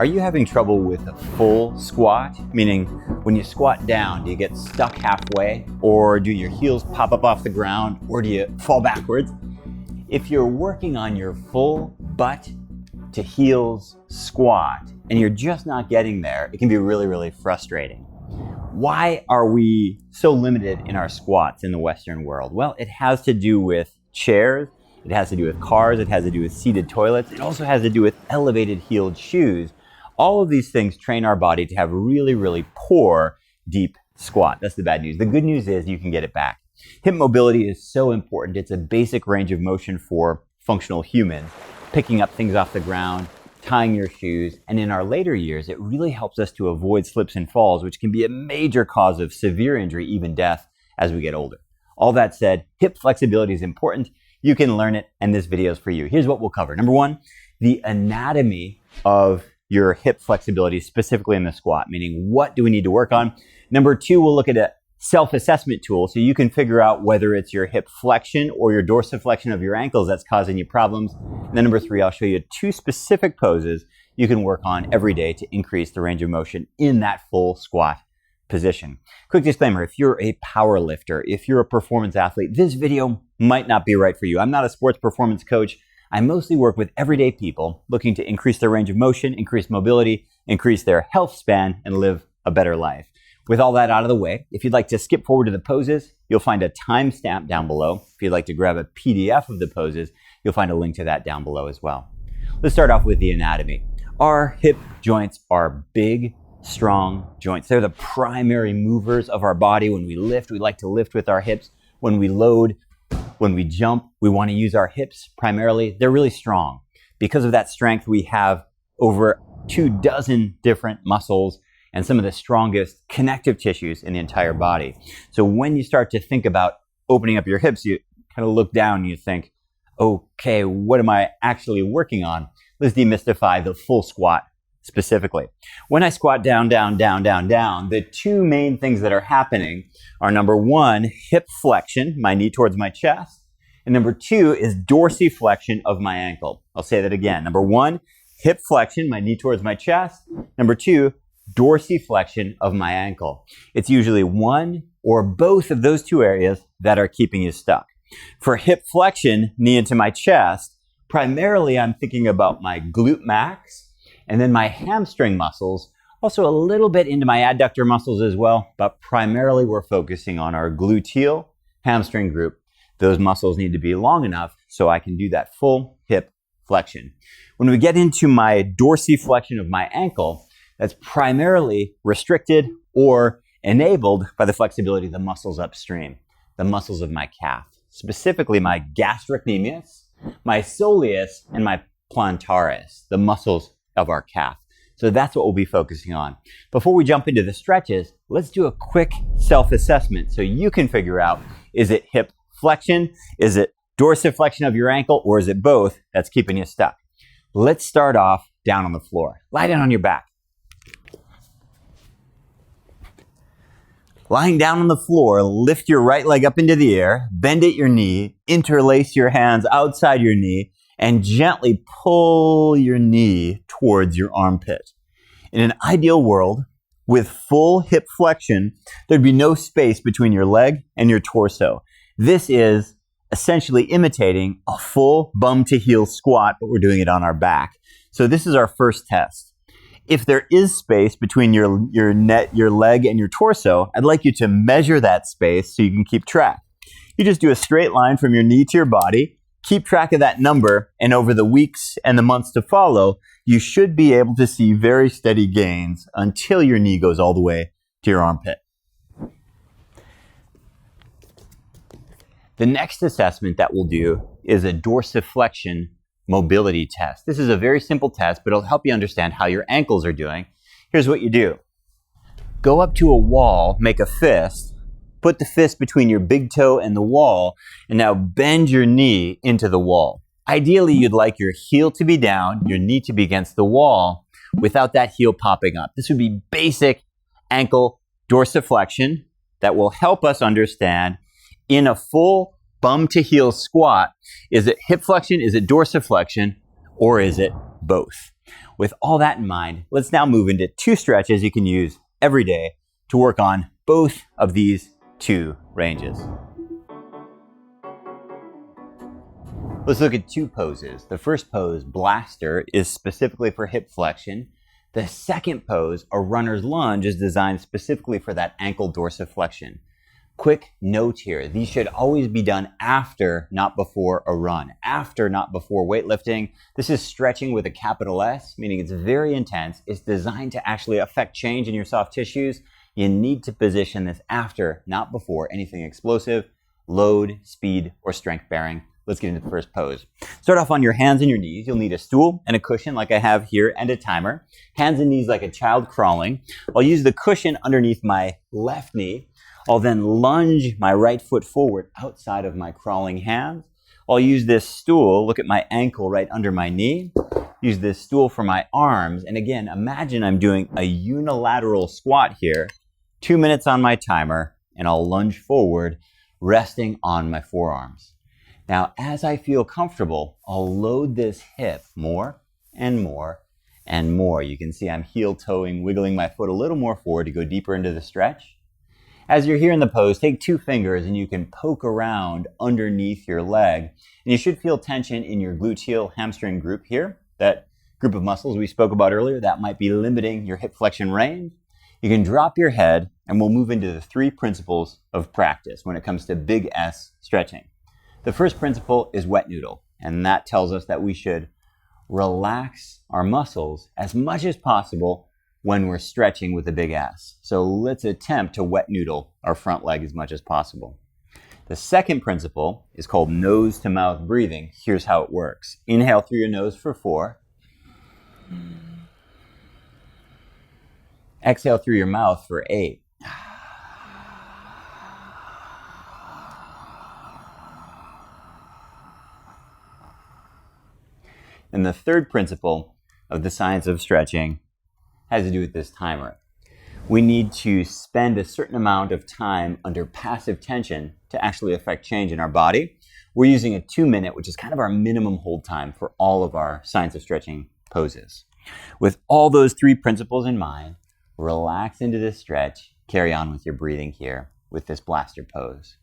Are you having trouble with a full squat? Meaning, when you squat down, do you get stuck halfway? Or do your heels pop up off the ground? Or do you fall backwards? If you're working on your full butt to heels squat and you're just not getting there, it can be really, really frustrating. Why are we so limited in our squats in the Western world? Well, it has to do with chairs, it has to do with cars, it has to do with seated toilets, it also has to do with elevated heeled shoes. All of these things train our body to have really, really poor deep squat. That's the bad news. The good news is you can get it back. Hip mobility is so important. It's a basic range of motion for functional humans. Picking up things off the ground, tying your shoes, and in our later years, it really helps us to avoid slips and falls, which can be a major cause of severe injury, even death, as we get older. All that said, hip flexibility is important. You can learn it, and this video is for you. Here's what we'll cover. Number one, the anatomy of your hip flexibility, specifically in the squat, meaning what do we need to work on? Number two, we'll look at a self-assessment tool so you can figure out whether it's your hip flexion or your dorsiflexion of your ankles that's causing you problems. And then number three, I'll show you 2 specific poses you can work on every day to increase the range of motion in that full squat position. Quick disclaimer, if you're a power lifter, if you're a performance athlete, this video might not be right for you. I'm not a sports performance coach. I mostly work with everyday people looking to increase their range of motion, increase mobility, increase their health span, and live a better life. With all that out of the way, if you'd like to skip forward to the poses, you'll find a timestamp down below. If you'd like to grab a PDF of the poses, you'll find a link to that down below as well. Let's start off with the anatomy. Our hip joints are big, strong joints. They're the primary movers of our body. When we lift, we like to lift with our hips. When we load, when we jump, we want to use our hips primarily. They're really strong. Because of that strength, we have over 24 different muscles and some of the strongest connective tissues in the entire body. So when you start to think about opening up your hips, you kind of look down and you think, okay, what am I actually working on? Let's demystify the full squat specifically. When I squat down, down, down, down, down, the 2 main things that are happening are number 1, hip flexion, my knee towards my chest, and number 2 is dorsiflexion of my ankle. I'll say that again. Number 1, hip flexion, my knee towards my chest. Number 2, dorsiflexion of my ankle. It's usually one or both of those 2 areas that are keeping you stuck. For hip flexion, knee into my chest, primarily I'm thinking about my glute max and then my hamstring muscles, also a little bit into my adductor muscles as well, but primarily we're focusing on our gluteal hamstring group. Those muscles need to be long enough so I can do that full hip flexion. When we get into my dorsiflexion of my ankle, that's primarily restricted or enabled by the flexibility of the muscles upstream, the muscles of my calf, specifically my gastrocnemius, my soleus, and my plantaris, the muscles of our calf. So that's what we'll be focusing on. Before we jump into the stretches, let's do a quick self-assessment so you can figure out, is it hip flexion, is it dorsiflexion of your ankle, or is it both that's keeping you stuck? Let's start off down on the floor. Lie down on your back. Lying down on the floor, lift your right leg up into the air, bend at your knee, interlace your hands outside your knee, and gently pull your knee towards your armpit. In an ideal world, with full hip flexion, there'd be no space between your leg and your torso. This is essentially imitating a full bum to heel squat, but we're doing it on our back. So this is our first test. If there is space between your leg and your torso, I'd like you to measure that space so you can keep track. You just do a straight line from your knee to your body, keep track of that number, and over the weeks and the months to follow, you should be able to see very steady gains until your knee goes all the way to your armpit. The next assessment that we'll do is a dorsiflexion mobility test. This is a very simple test, but it'll help you understand how your ankles are doing. Here's what you do. Go up to a wall, make a fist, put the fist between your big toe and the wall, and now bend your knee into the wall. Ideally, you'd like your heel to be down, your knee to be against the wall, without that heel popping up. This would be basic ankle dorsiflexion that will help us understand in a full bum to heel squat, is it hip flexion, is it dorsiflexion, or is it both. With all that in mind, let's now move into 2 stretches you can use every day to work on both of these 2 ranges. Let's look at 2 poses. The first pose, blaster, is specifically for hip flexion. The second pose, a runner's lunge, is designed specifically for that ankle dorsiflexion. Quick note here, these should always be done after, not before a run. After, not before weightlifting. This is stretching with a capital S, meaning it's very intense. It's designed to actually affect change in your soft tissues. You need to position this after, not before, anything explosive, load, speed, or strength bearing. Let's get into the first pose. Start off on your hands and your knees. You'll need a stool and a cushion like I have here and a timer. Hands and knees like a child crawling. I'll use the cushion underneath my left knee. I'll then lunge my right foot forward outside of my crawling hands. I'll use this stool, look at my ankle right under my knee. Use this stool for my arms. And again, imagine I'm doing a unilateral squat here. 2 minutes on my timer, and I'll lunge forward, resting on my forearms. Now, as I feel comfortable, I'll load this hip more and more and more. You can see I'm heel toeing, wiggling my foot a little more forward to go deeper into the stretch. As you're here in the pose, take 2 fingers and you can poke around underneath your leg. And you should feel tension in your gluteal hamstring group here. That group of muscles we spoke about earlier, that might be limiting your hip flexion range. You can drop your head and we'll move into the 3 principles of practice when it comes to big S stretching. The first principle is wet noodle, and that tells us that we should relax our muscles as much as possible when we're stretching with a big S. So let's attempt to wet noodle our front leg as much as possible. The second principle is called nose to mouth breathing. Here's how it works. Inhale through your nose for 4. Exhale through your mouth for 8. And the third principle of the science of stretching has to do with this timer. We need to spend a certain amount of time under passive tension to actually affect change in our body. We're using a 2-minute, which is kind of our minimum hold time for all of our science of stretching poses. With all those 3 principles in mind, relax into this stretch, carry on with your breathing here with this blaster pose.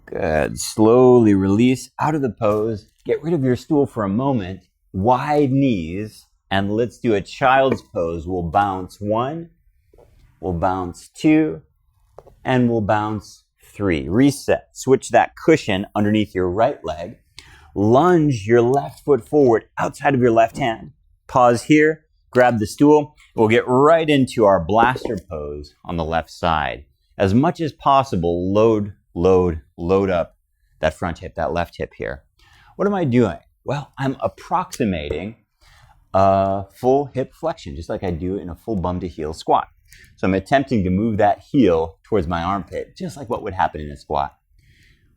Good. Slowly release out of the pose. Get rid of your stool for a moment. Wide knees. And let's do a child's pose. We'll bounce 1. We'll bounce 2. And we'll bounce 3. Reset. Switch that cushion underneath your right leg. Lunge your left foot forward outside of your left hand. Pause here. Grab the stool. We'll get right into our blaster pose on the left side. As much as possible, load up that front hip, that left hip here. What am I doing? Well, I'm approximating a full hip flexion, just like I do in a full bum to heel squat. So I'm attempting to move that heel towards my armpit, just like what would happen in a squat.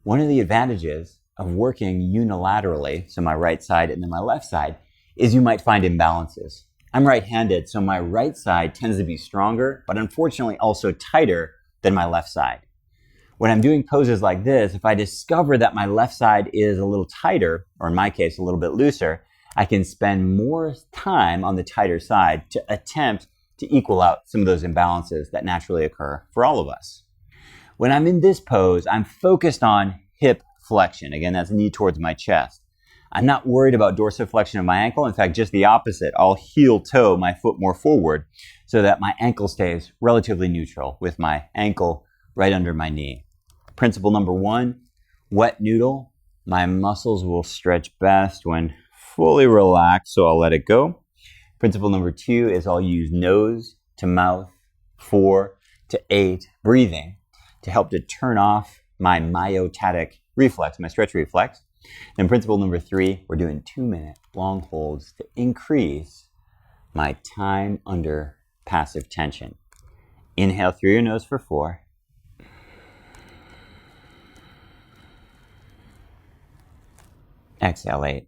One of the advantages of working unilaterally, so my right side and then my left side, is you might find imbalances. I'm right-handed, so my right side tends to be stronger, but unfortunately also tighter than my left side. When I'm doing poses like this, if I discover that my left side is a little tighter, or in my case, a little bit looser, I can spend more time on the tighter side to attempt to equal out some of those imbalances that naturally occur for all of us. When I'm in this pose, I'm focused on hip flexion. Again, that's knee towards my chest. I'm not worried about dorsiflexion of my ankle. In fact, just the opposite. I'll heel toe my foot more forward so that my ankle stays relatively neutral with my ankle right under my knee. Principle number 1, wet noodle. My muscles will stretch best when fully relaxed, so I'll let it go. Principle number 2 is I'll use nose to mouth 4 to 8 breathing to help to turn off my myotatic reflex, my stretch reflex. And principle number 3, we're doing 2-minute long holds to increase my time under passive tension. Inhale through your nose for 4. Exhale 8.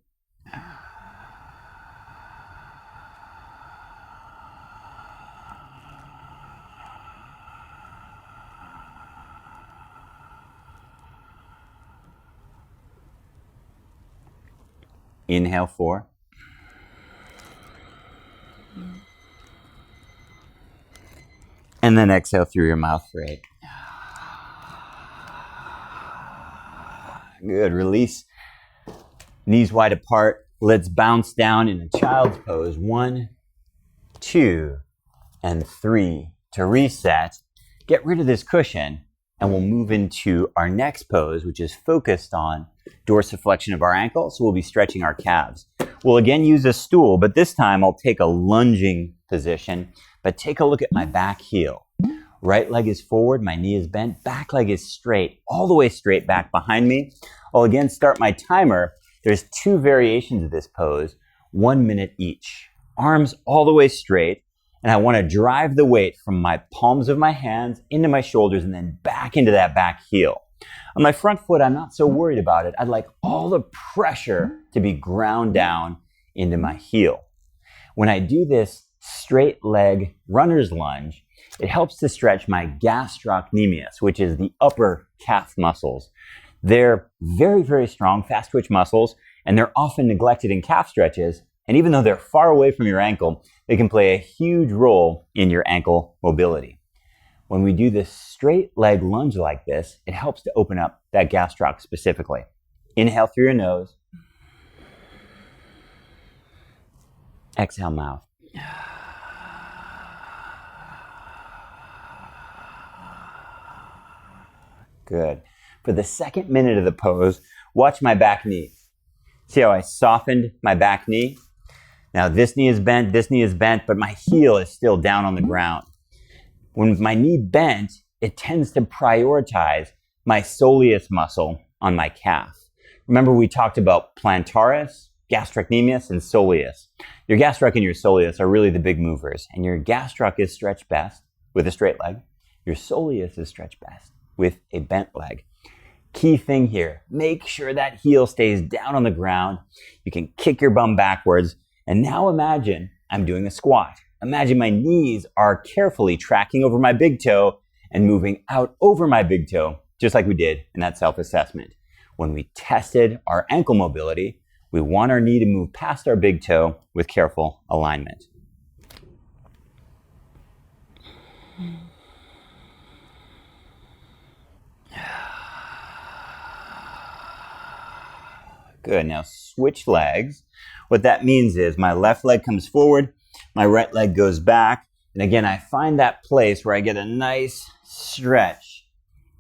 Inhale 4. And then exhale through your mouth for 8. Good. Release. Knees wide apart. Let's bounce down in a child's pose. 1, 2, and 3 to reset. Get rid of this cushion, and we'll move into our next pose, which is focused on dorsiflexion of our ankle. So we'll be stretching our calves. We'll again use a stool, but this time I'll take a lunging position. But take a look at my back heel. Right leg is forward, my knee is bent, back leg is straight, all the way straight back behind me. I'll again start my timer. There's 2 variations of this pose, 1 minute each. Arms all the way straight, and I want to drive the weight from my palms of my hands into my shoulders and then back into that back heel. On my front foot, I'm not so worried about it. I'd like all the pressure to be ground down into my heel. When I do this straight leg runner's lunge, it helps to stretch my gastrocnemius, which is the upper calf muscles. They're very, very strong, fast twitch muscles, and they're often neglected in calf stretches. And even though they're far away from your ankle, they can play a huge role in your ankle mobility. When we do this straight leg lunge like this, it helps to open up that gastroc specifically. Inhale through your nose. Exhale mouth. Good. For the second minute of the pose, watch my back knee. See how I softened my back knee? Now this knee is bent, but my heel is still down on the ground. When my knee bent, it tends to prioritize my soleus muscle on my calf. Remember we talked about plantaris, gastrocnemius, and soleus. Your gastroc and your soleus are really the big movers, and your gastroc is stretched best with a straight leg. Your soleus is stretched best with a bent leg. Key thing here, make sure that heel stays down on the ground. You can kick your bum backwards. And now imagine I'm doing a squat. Imagine my knees are carefully tracking over my big toe and moving out over my big toe, just like we did in that self-assessment. When we tested our ankle mobility, we want our knee to move past our big toe with careful alignment. Good, now switch legs. What that means is my left leg comes forward, my right leg goes back, and again, I find that place where I get a nice stretch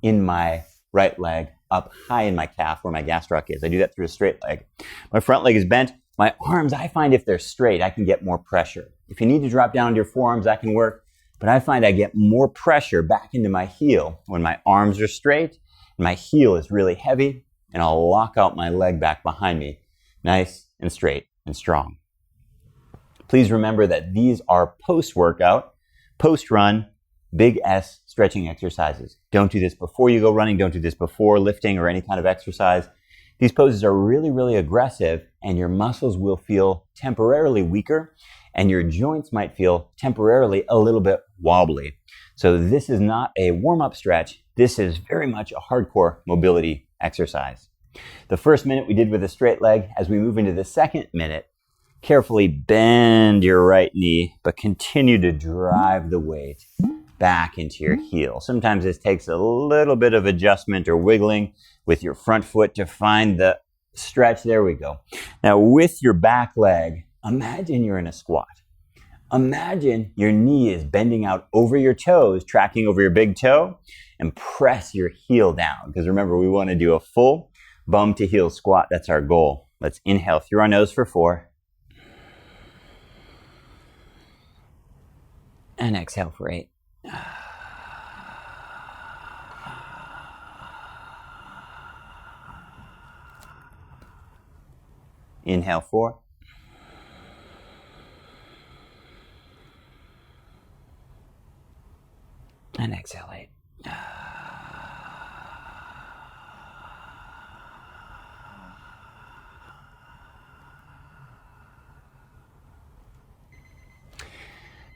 in my right leg up high in my calf where my gastroc is. I do that through a straight leg. My front leg is bent. My arms, I find if they're straight, I can get more pressure. If you need to drop down to your forearms, that can work, but I find I get more pressure back into my heel when my arms are straight, and my heel is really heavy, and I'll lock out my leg back behind me, nice and straight and strong. Please remember that these are post-workout, post-run, big S stretching exercises. Don't do this before you go running. Don't do this before lifting or any kind of exercise. These poses are really, really aggressive, and your muscles will feel temporarily weaker, and your joints might feel temporarily a little bit wobbly. So this is not a warm-up stretch. This is very much a hardcore mobility exercise. The first minute we did with a straight leg. As we move into the second minute, carefully bend your right knee, but continue to drive the weight back into your heel. Sometimes this takes a little bit of adjustment or wiggling with your front foot to find the stretch. There we go. Now with your back leg, imagine you're in a squat. Imagine your knee is bending out over your toes, tracking over your big toe, and press your heel down. Because remember, we want to do a full bum to heel squat. That's our goal. Let's inhale through our nose for 4. And exhale for 8. Inhale 4. and exhalate.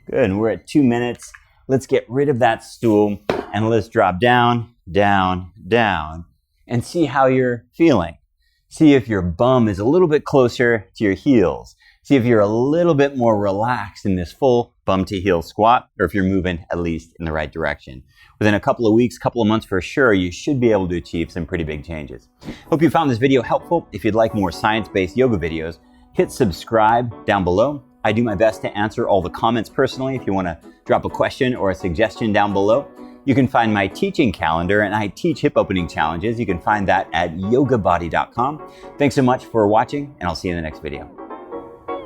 Good, and we're at 2 minutes. Let's get rid of that stool and let's drop down, down, down, and see how you're feeling. See if your bum is a little bit closer to your heels. See if you're a little bit more relaxed in this full bum to heel squat, or if you're moving at least in the right direction. Within a couple of weeks, couple of months for sure, you should be able to achieve some pretty big changes. Hope you found this video helpful. If you'd like more science-based yoga videos, hit subscribe down below. I do my best to answer all the comments personally. If you want to drop a question or a suggestion down below, you can find my teaching calendar, and I teach hip opening challenges. You can find that at yogabody.com. Thanks so much for watching, and I'll see you in the next video.